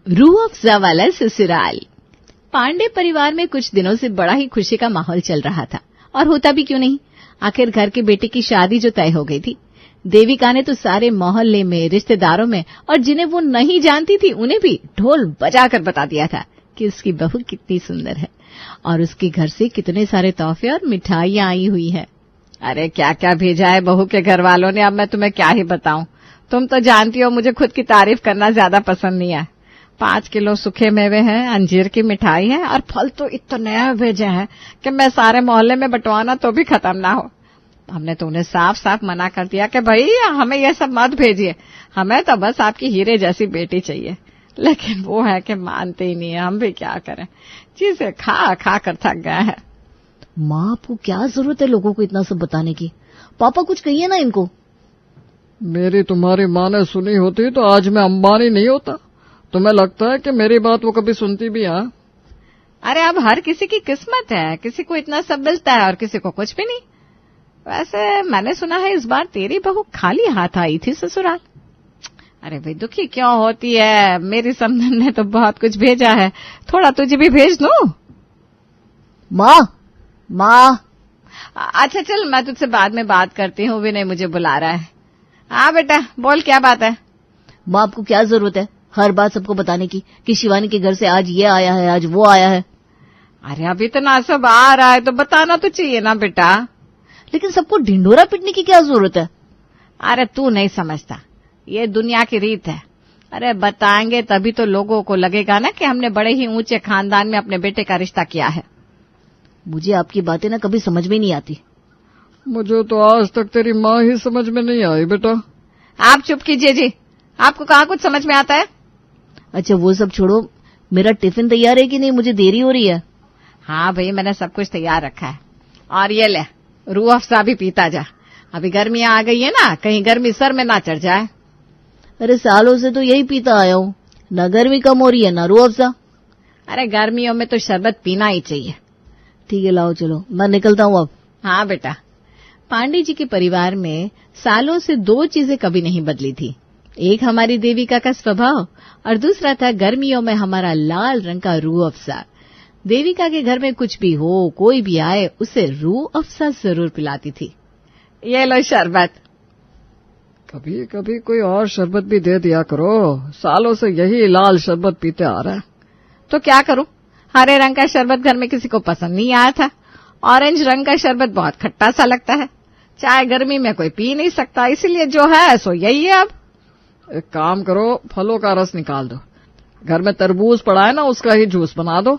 रूह अफ़ज़ा वाला ससुराल। पांडे परिवार में कुछ दिनों से बड़ा ही खुशी का माहौल चल रहा था, और होता भी क्यों नहीं। आखिर घर के बेटे की शादी जो तय हो गई थी, देविका ने तो सारे मोहल्ले में, रिश्तेदारों में और जिन्हें वो नहीं जानती थी उन्हें भी ढोल बजाकर बता दिया था कि उसकी बहू कितनी सुंदर है और उसके घर से कितने सारे तोहफे और मिठाइयां आई हुई है। अरे क्या क्या भेजा है बहू के घर वालों ने, अब मैं तुम्हें क्या ही बताऊं। तुम तो जानती हो मुझे खुद की तारीफ करना ज्यादा पसंद नहीं है। 5 किलो सूखे मेवे हैं, अंजीर की मिठाई है और फल तो इतने भेजे हैं कि मैं सारे मोहल्ले में बंटवाना तो भी खत्म ना हो। हमने तो उन्हें साफ साफ मना कर दिया कि भाई हमें ये सब मत भेजिए, हमें तो बस आपकी हीरे जैसी बेटी चाहिए। लेकिन वो है कि मानते ही नहीं है, हम भी क्या करें, चीजें खा खा कर थक गए हैं। माँ आपको क्या जरूरत है लोगों को इतना सब बताने की? पापा कुछ कहिए ना इनको। मेरी तुम्हारी माँ ने सुनी होती तो आज मैं अंबानी नहीं होता। तुम्हें लगता है कि मेरी बात वो कभी सुनती भी है? अरे अब हर किसी की किस्मत है, किसी को इतना सब मिलता है और किसी को कुछ भी नहीं। वैसे मैंने सुना है इस बार तेरी बहू खाली हाथ आई थी ससुराल। अरे भाई दुखी क्यों होती है, मेरी समधन ने तो बहुत कुछ भेजा है, थोड़ा तुझे भी भेज दूं? माँ अच्छा चल, मैं तुझसे बाद में बात करती हूँ, विनय मुझे बुला रहा है। हाँ बेटा बोल, क्या बात है? माँ आपको क्या जरूरत है हर बात सबको बताने की कि शिवानी के घर से आज ये आया है, आज वो आया है? अरे अब इतना सब आ रहा है तो बताना तो चाहिए ना बेटा। लेकिन सबको ढिंढोरा पीटने की क्या जरूरत है? अरे तू नहीं समझता, ये दुनिया की रीत है। अरे बताएंगे तभी तो लोगों को लगेगा ना कि हमने बड़े ही ऊंचे खानदान में अपने बेटे का रिश्ता किया है। मुझे आपकी बातें ना कभी समझ में नहीं आती। मुझे तो आज तक तेरी माँ ही समझ में नहीं आई बेटा। आप चुप कीजिए जी, आपको कहाँ कुछ समझ में आता है? अच्छा वो सब छोड़ो, मेरा टिफिन तैयार है कि नहीं? मुझे देरी हो रही है। हाँ भाई मैंने सब कुछ तैयार रखा है, और ये ले रूह अफ़ज़ा भी पीता जा। अभी गर्मियां आ गई है ना, कहीं गर्मी सर में ना चढ़ जाए। अरे सालों से तो यही पीता आया हूँ, ना गर्मी कम हो रही है ना रूह अफ़ज़ा। अरे गर्मियों में तो शरबत पीना ही चाहिए। ठीक है लाओ चलो, मैं निकलता हूँ अब। हाँ बेटा। पांडे जी के परिवार में सालों से 2 चीजें कभी नहीं बदली थी। एक हमारी देविका का स्वभाव और दूसरा था गर्मियों में हमारा लाल रंग का रूह अफ़ज़ा। देविका के घर में कुछ भी हो, कोई भी आए, उसे रूह अफ़ज़ा जरूर पिलाती थी। ये लो शरबत। कभी कभी कोई और शरबत भी दे दिया करो, सालों से यही लाल शरबत पीते आ रहा है। तो क्या करूं, हरे रंग का शरबत घर में किसी को पसंद नहीं आया था। ऑरेंज रंग का शरबत बहुत खट्टा सा लगता है, चाय गर्मी में कोई पी नहीं सकता, इसलिए जो है सो यही है। अब एक काम करो, फलों का रस निकाल दो, घर में तरबूज पड़ा है ना, उसका ही जूस बना दो।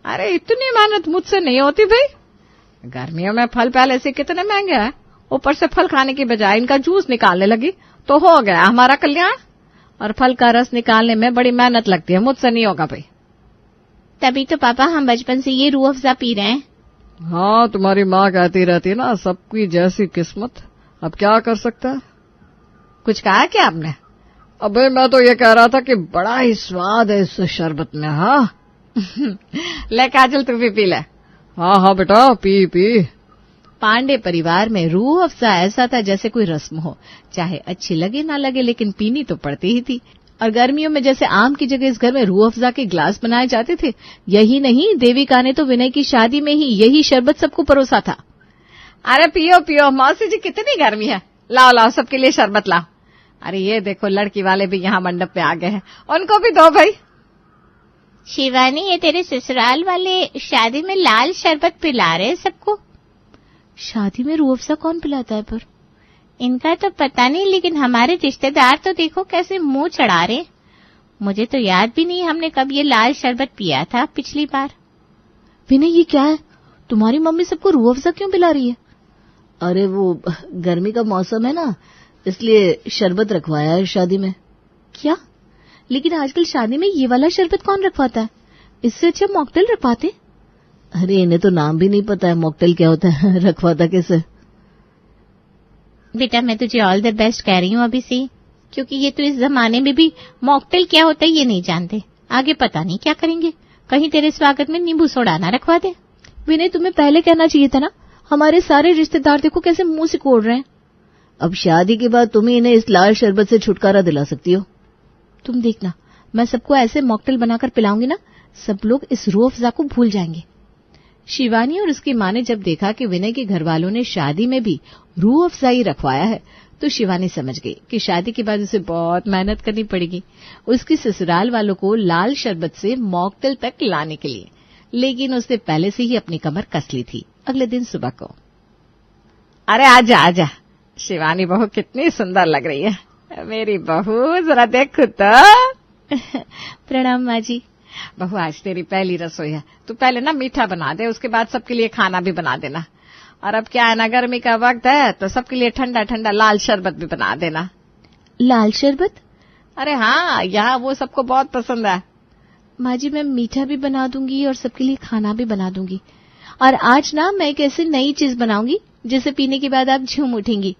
अरे इतनी मेहनत मुझसे नहीं होती भाई, गर्मियों में फल पहले से कितने महंगे हैं, ऊपर से फल खाने की बजाय इनका जूस निकालने लगी तो हो गया हमारा कल्याण। और फल का रस निकालने में बड़ी मेहनत लगती है, मुझसे नहीं होगा भाई। तभी तो पापा हम बचपन से ये रूह अफ़ज़ा पी रहे हैं। हाँ तुम्हारी माँ कहती रहती है ना, सबकी जैसी किस्मत, अब क्या कर सकता है। कुछ कहा क्या आपने? अबे मैं तो ये कह रहा था कि बड़ा ही स्वाद है इस शरबत में। हाँ ले काजल तू भी पी ले। हाँ हाँ बेटा पी पी। पांडे परिवार में रूह अफ़ज़ा ऐसा था जैसे कोई रस्म हो, चाहे अच्छी लगे ना लगे लेकिन पीनी तो पड़ती ही थी। और गर्मियों में जैसे आम की जगह इस घर में रूह अफ़ज़ा के ग्लास बनाए जाते थे। यही नहीं, देविका ने तो विनय की शादी में ही यही शरबत सबको परोसा था। अरे पियो पियो मौसी जी, कितनी गर्मी है, लाओ लाओ सबके लिए शरबत लाओ। अरे ये देखो लड़की वाले भी यहाँ मंडप पे आ गए हैं, उनको भी दो भाई। शिवानी ये तेरे ससुराल वाले शादी में लाल शरबत पिला रहे सबको। शादी में रूह अफ़ज़ा कौन पिलाता है? पर इनका तो पता नहीं, लेकिन हमारे रिश्तेदार तो देखो कैसे मुंह चढ़ा रहे। मुझे तो याद भी नहीं हमने कब ये लाल शरबत पिया था पिछली बार। विनय ये क्या है, तुम्हारी मम्मी सबको रूह अफ़ज़ा क्यों पिला रही है? अरे वो गर्मी का मौसम है ना, इसलिए शरबत रखवाया है शादी में। क्या? लेकिन आजकल शादी में ये वाला शरबत कौन रखवाता है? इससे अच्छा मॉकटेल रखवाते। अरे इन्हें तो नाम भी नहीं पता है मॉकटेल क्या होता है, रखवाता कैसे? बेटा मैं तुझे ऑल द बेस्ट कह रही हूँ अभी से, क्योंकि ये तो इस जमाने में भी मॉकटेल क्या होता है ये नहीं जानते। आगे पता नहीं क्या करेंगे, कहीं तेरे स्वागत में नींबू सोडा ना रखवा दे। विनय तुम्हें पहले कहना चाहिए था ना, हमारे सारे रिश्तेदार देखो कैसे मुंह सिकोड़ रहे हैं। अब शादी के बाद तुम ही इन्हें इस लाल शरबत से छुटकारा दिला सकती हो। तुम देखना मैं सबको ऐसे मॉकटेल बनाकर पिलाऊंगी ना, सब लोग इस रूह अफ़ज़ा को भूल जाएंगे। शिवानी और उसकी माँ ने जब देखा कि विनय के घर वालों ने शादी में भी रूह अफ़ज़ाई रखवाया है तो शिवानी समझ गई कि शादी के बाद उसे बहुत मेहनत करनी पड़ेगी उसकी ससुराल वालों को लाल शरबत से मॉकटेल तक लाने के लिए। लेकिन उसने पहले से ही अपनी कमर कस ली थी। अगले दिन सुबह को, अरे आजा आजा, शिवानी बहू कितनी सुंदर लग रही है, मेरी बहू जरा देख तो। प्रणाम माँ जी। बहू आज तेरी पहली रसोई है, तू पहले ना मीठा बना दे, उसके बाद सबके लिए खाना भी बना देना। और अब क्या है ना, गर्मी का वक्त है तो सबके लिए ठंडा ठंडा लाल शरबत भी बना देना। लाल शरबत? अरे हाँ, यहाँ वो सबको बहुत पसंद है। माँ जी मैं मीठा भी बना दूंगी और सबके लिए खाना भी बना दूंगी। और आज ना मैं एक ऐसी नई चीज बनाऊंगी जिसे पीने के बाद आप झूम उठेंगी।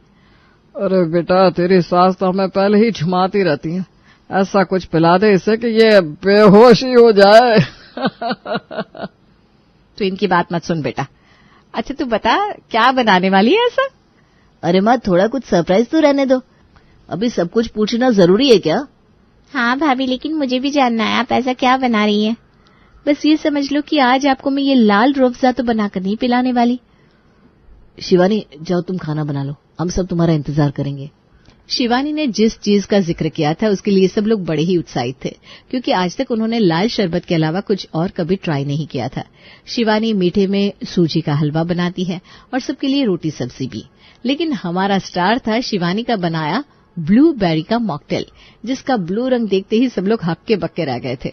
अरे बेटा, तेरी सास तो हमें पहले ही झुमाती रहती है, ऐसा कुछ पिला दे इसे कि ये बेहोश ही हो जाए। तो इनकी बात मत सुन बेटा। अच्छा तू बता क्या बनाने वाली है ऐसा? अरे माँ थोड़ा कुछ सरप्राइज तो रहने दो, अभी सब कुछ पूछना जरूरी है क्या? हाँ भाभी, लेकिन मुझे भी जानना है आप ऐसा क्या बना रही हैं। बस ये समझ लो कि आज आपको मैं ये लाल रूह अफ़ज़ा तो बनाकर नहीं पिलाने वाली। शिवानी जाओ तुम खाना बना लो, हम सब तुम्हारा इंतजार करेंगे। शिवानी ने जिस चीज का जिक्र किया था उसके लिए सब लोग बड़े ही उत्साहित थे, क्योंकि आज तक उन्होंने लाल शरबत के अलावा कुछ और कभी ट्राई नहीं किया था। शिवानी मीठे में सूजी का हलवा बनाती है और सबके लिए रोटी सब्जी भी। लेकिन हमारा स्टार था शिवानी का बनाया ब्लूबेरी का मॉकटेल, जिसका ब्लू रंग देखते ही सब लोग हक्के बक्के रह गए थे।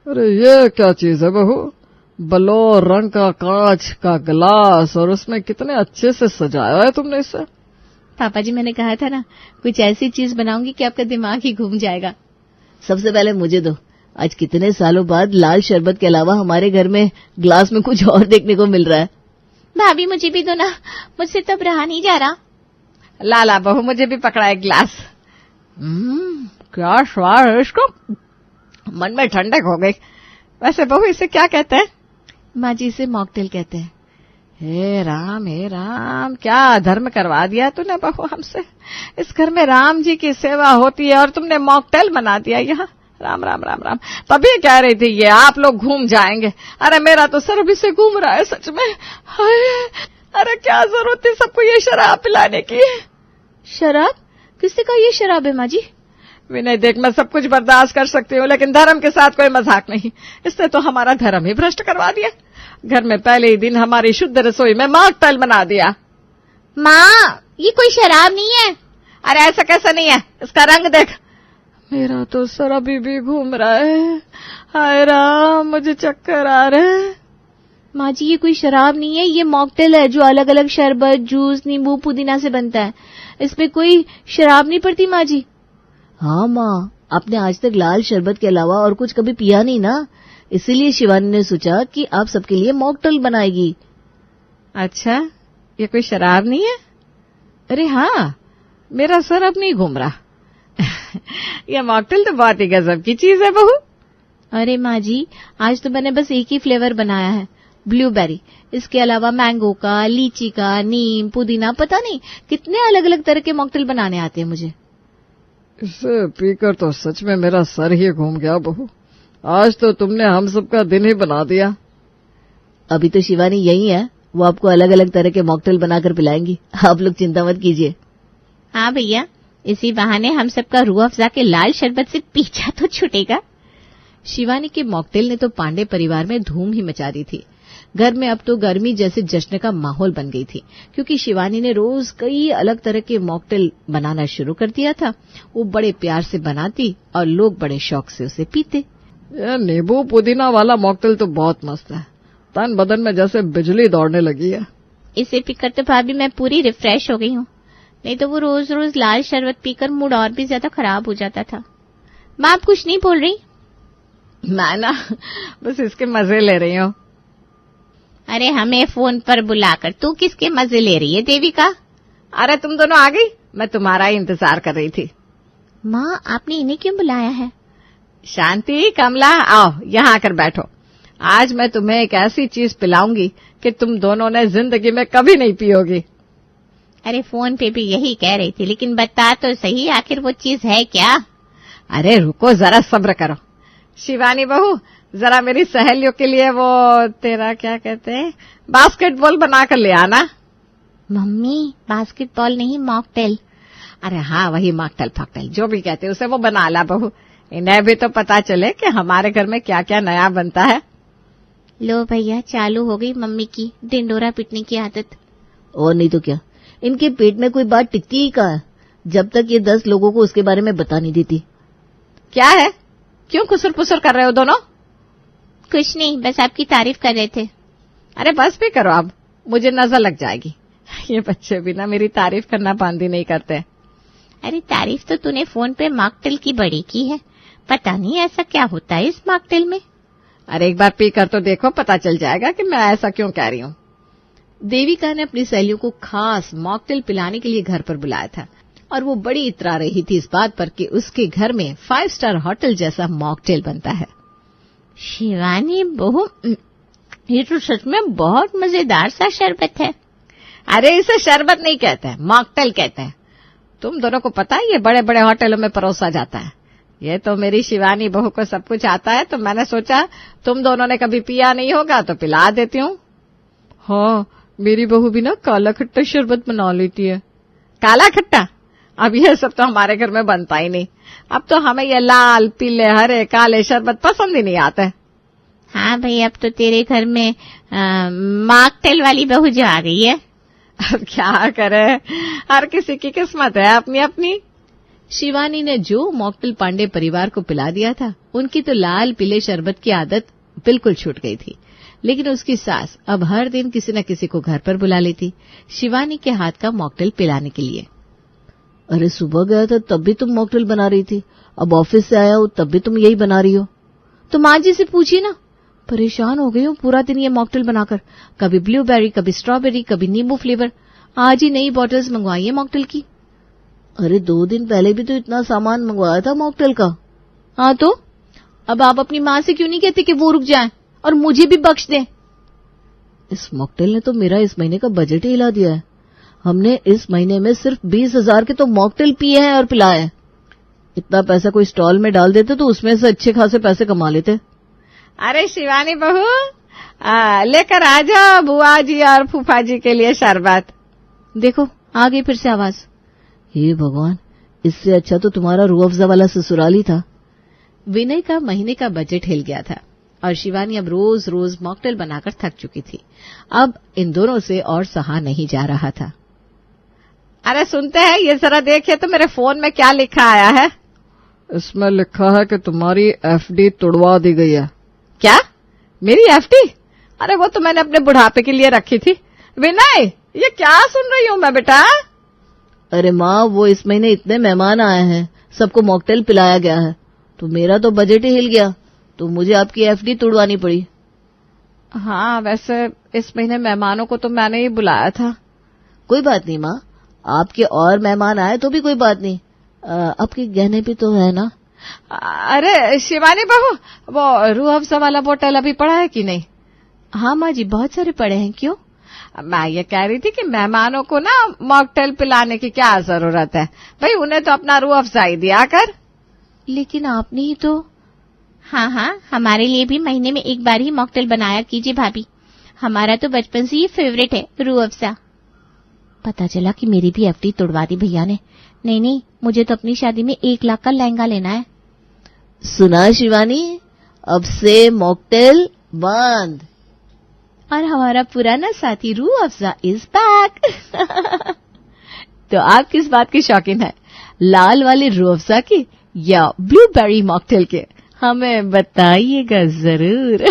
अरे ये क्या चीज है बहू, बलौर रंग का कांच का गिलास और उसमें कितने अच्छे से सजाया है तुमने इसे। पापा जी मैंने कहा था ना, कुछ ऐसी चीज बनाऊंगी कि आपका दिमाग ही घूम जाएगा। सबसे पहले मुझे दो, आज कितने सालों बाद लाल शरबत के अलावा हमारे घर में ग्लास में कुछ और देखने को मिल रहा है। भाभी मुझे भी दो ना, मुझसे तो अब रहा नहीं जा रहा। लाला बहू मुझे भी पकड़ा एक गिलास। क्या स्वाद है इसको, मन में ठंडक हो गई। वैसे बहू इसे क्या कहते हैं? माँ जी इसे मॉकटेल कहते हैं। हे राम, क्या धर्म करवा दिया तूने बहू हमसे। इस घर में राम जी की सेवा होती है और तुमने मॉकटेल बना दिया यहाँ। राम राम राम राम। तभी कह रही थी ये आप लोग घूम जाएंगे। अरे मेरा तो सर अभी से घूम रहा है सच में। अरे क्या जरूरत थी सबको ये शराब पिलाने की। शराब? किसने कहा ये शराब है माँ जी? विनय देख, मैं सब कुछ बर्दाश्त कर सकती हूँ लेकिन धर्म के साथ कोई मजाक नहीं। इसने तो हमारा धर्म ही भ्रष्ट करवा दिया। घर में पहले ही दिन हमारी शुद्ध रसोई में मॉकटेल बना दिया। माँ ये कोई शराब नहीं है। अरे ऐसा कैसा नहीं है, इसका रंग देख। मेरा तो सर अभी भी घूम रहा है। हाय राम, मुझे चक्कर आ रहे हैं। माँ जी ये कोई शराब नहीं है, ये मॉकटेल है जो अलग अलग शरबत, जूस, नींबू, पुदीना से बनता है। इसमें कोई शराब नहीं पड़ती माँ जी। हाँ माँ, आपने आज तक लाल शरबत के अलावा और कुछ कभी पिया नहीं ना, इसीलिए शिवानी ने सोचा कि आप सबके लिए मॉकटेल बनाएगी। अच्छा, ये कोई शराब नहीं है? अरे हाँ, मेरा सर अब नहीं घूम रहा। ये मॉकटेल तो बहुत ही गजब की चीज है बहू। अरे माँ जी, आज तो मैंने बस एक ही फ्लेवर बनाया है, ब्लूबेरी। इसके अलावा मैंगो का, लीची का, नीम, पुदीना, पता नहीं कितने अलग अलग तरह के मॉकटेल बनाने आते हैं मुझे। इसे पीकर तो सच में मेरा सर ही घूम गया बहू। आज तो तुमने हम सबका दिन ही बना दिया। अभी तो शिवानी यही है, वो आपको अलग अलग तरह के मॉकटेल बनाकर पिलाएंगी, आप लोग चिंता मत कीजिए। हाँ भैया, इसी बहाने हम सबका रूह अफ़ज़ा के लाल शरबत से पीछा तो छूटेगा। शिवानी के मॉकटेल ने तो पांडे परिवार में धूम ही मचा दी थी। घर में अब तो गर्मी जैसे जश्न का माहौल बन गई थी, क्योंकि शिवानी ने रोज कई अलग तरह के मॉकटेल बनाना शुरू कर दिया था। वो बड़े प्यार से बनाती और लोग बड़े शौक से उसे पीते। ये नींबू पुदीना वाला मॉकटेल तो बहुत मस्त है, तन बदन में जैसे बिजली दौड़ने लगी है। इसे पीकर तो भाभी मैं पूरी रिफ्रेश हो गई हूँ, नहीं तो वो रोज रोज लाल शरबत पीकर मूड और भी ज्यादा खराब हो जाता था। माँ आप कुछ नहीं बोल रही? मैं ना बस इसके मजे ले रही हूँ। अरे हमें फोन पर बुलाकर तू किसके मजे ले रही है देविका? अरे तुम दोनों आ गई, मैं तुम्हारा ही इंतजार कर रही थी। माँ आपने इन्हें क्यों बुलाया है? शांति, कमला, आओ यहाँ आकर बैठो। आज मैं तुम्हें एक ऐसी चीज पिलाऊंगी कि तुम दोनों ने जिंदगी में कभी नहीं पियोगी। अरे फोन पे भी यही कह रही थी, लेकिन बता तो सही आखिर वो चीज है क्या? अरे रुको जरा सब्र करो। शिवानी बहू, जरा मेरी सहेलियों के लिए वो तेरा क्या कहते हैं बास्केटबॉल बनाकर ले आना। मम्मी बास्केटबॉल नहीं, मॉकटेल। अरे हाँ, वही मॉकटेल फॉकटेल जो भी कहते हैं उसे वो बना ला बहू। इन्हें भी तो पता चले कि हमारे घर में क्या क्या नया बनता है। लो भैया, चालू हो गई मम्मी की ढिंडोरा पीटने की आदत। और नहीं तो क्या, इनके पेट में कोई बात टिकती ही कहाँ है जब तक ये 10 लोगों को उसके बारे में बता नहीं देती। क्या है, क्यों खुसर पुसर कर रहे हो दोनों? कुछ नहीं, बस आपकी तारीफ कर रहे थे। अरे बस भी करो अब, मुझे नजर लग जाएगी। ये बच्चे भी ना मेरी तारीफ करना बंद ही नहीं करते। अरे तारीफ तो तूने फोन पे मॉकटेल की बड़ी की है, पता नहीं ऐसा क्या होता है इस मॉकटेल में। अरे एक बार पी कर तो देखो, पता चल जाएगा कि मैं ऐसा क्यों कह रही हूँ। देविका ने अपनी सहेलियों को खास मॉकटेल पिलाने के लिए घर पर बुलाया था और वो बड़ी इतरा रही थी इस बात पर कि उसके घर में 5 स्टार होटल जैसा मॉकटेल बनता है। शिवानी बहू, ये तो सच में बहुत मजेदार सा शरबत है। अरे इसे शरबत नहीं कहते हैं, मॉकटेल कहते हैं। तुम दोनों को पता है ये बड़े बड़े होटलों में परोसा जाता है। ये तो मेरी शिवानी बहू को सब कुछ आता है, तो मैंने सोचा तुम दोनों ने कभी पिया नहीं होगा तो पिला देती हूँ। हाँ, मेरी बहू भी ना काला खट्टा शरबत बना लेती है। काला खट्टा? अब यह सब तो हमारे घर में बनता ही नहीं। अब तो हमें ये लाल पीले हरे काले शरबत पसंद ही नहीं आते। हाँ भाई, अब तो तेरे घर में मॉकटेल वाली बहू जो आ गई है। अब क्या करे, हर किसी की किस्मत है अपनी अपनी। शिवानी ने जो मॉकटेल पांडे परिवार को पिला दिया था, उनकी तो लाल पीले शरबत की आदत बिल्कुल छूट गई थी। लेकिन उसकी सास अब हर दिन किसी न किसी को घर पर बुला लेती शिवानी के हाथ का मॉकटेल पिलाने के लिए। अरे सुबह गया था तब भी तुम मॉकटेल बना रही थी, अब ऑफिस से आया हो तब भी तुम यही बना रही हो। तो माँ जी से पूछिए ना, परेशान हो गई हूँ पूरा दिन ये मॉकटेल बनाकर। कभी ब्लूबेरी, कभी स्ट्रॉबेरी, कभी नींबू फ्लेवर। आज ही नई बॉटल्स मंगवाई है मॉकटेल की। अरे 2 दिन पहले भी तो इतना सामान मंगवाया था मॉकटेल का। हाँ तो अब आप अपनी माँ से क्यों नहीं कहते कि वो रुक जाए और मुझे भी बख्श दें? इस मॉकटेल ने तो मेरा इस महीने का बजट ही हिला दिया है। हमने इस महीने में सिर्फ 20,000 के तो मॉकटेल पिए हैं और पिलाए हैं। इतना पैसा कोई स्टॉल में डाल देते तो उसमें से अच्छे खासे पैसे कमा लेते। अरे शिवानी बहू, लेकर आ जाओ बुआ जी और फूफा जी के लिए शरबत। देखो आ गई फिर से आवाज। हे भगवान, इससे अच्छा तो तुम्हारा रूह अफ़ज़ा वाला ससुराल ही था। विनय का महीने का बजट हिल गया था और शिवानी अब रोज रोज मॉकटेल बनाकर थक चुकी थी। अब इन दोनों से और सहा नहीं जा रहा था। अरे सुनते हैं, ये जरा देखिए तो मेरे फोन में क्या लिखा आया है। इसमें लिखा है कि तुम्हारी एफडी तोड़वा दी गई है। क्या? मेरी एफडी? अरे वो तो मैंने अपने बुढ़ापे के लिए रखी थी। विनय, ये क्या सुन रही हूँ मैं बेटा? अरे माँ, वो इस महीने इतने मेहमान आए हैं, सबको मॉकटेल पिलाया गया है, तो मेरा तो बजट ही हिल गया, तो मुझे आपकी एफडी तोड़वानी पड़ी। हाँ, वैसे इस महीने मेहमानों को तो मैंने ही बुलाया था। कोई बात नहीं माँ, आपके और मेहमान आए तो भी कोई बात नहीं। आपके गहने भी तो है ना? अरे शिवानी बहू, वो रूह अफ़ज़ा वाला बोतल अभी पड़ा है कि नहीं? हाँ माँ जी, बहुत सारे पड़े हैं। क्यों? मैं ये कह रही थी कि मेहमानों को ना मॉकटेल पिलाने की क्या जरूरत है भाई, उन्हें तो अपना रूह अफ़ज़ा ही दिया कर। लेकिन आपने ही तो। हाँ हाँ, हमारे लिए भी महीने में एक बार ही मॉकटेल बनाया कीजिए भाभी। हमारा तो बचपन से ही फेवरेट है रूह अफ़ज़ा। पता चला कि मेरी भी एफडी तोड़वा दी भैया ने। नहीं नहीं, मुझे तो अपनी शादी में 1 लाख का लहंगा लेना है। सुना शिवानी, अब से मॉकटेल बंद। और हमारा पुराना साथी रूह अफ़ज़ा इज बैक। तो आप किस बात की शौकीन है, लाल वाले रूह अफ़ज़ा की या ब्लूबेरी मॉकटेल के? हमें बताइएगा जरूर।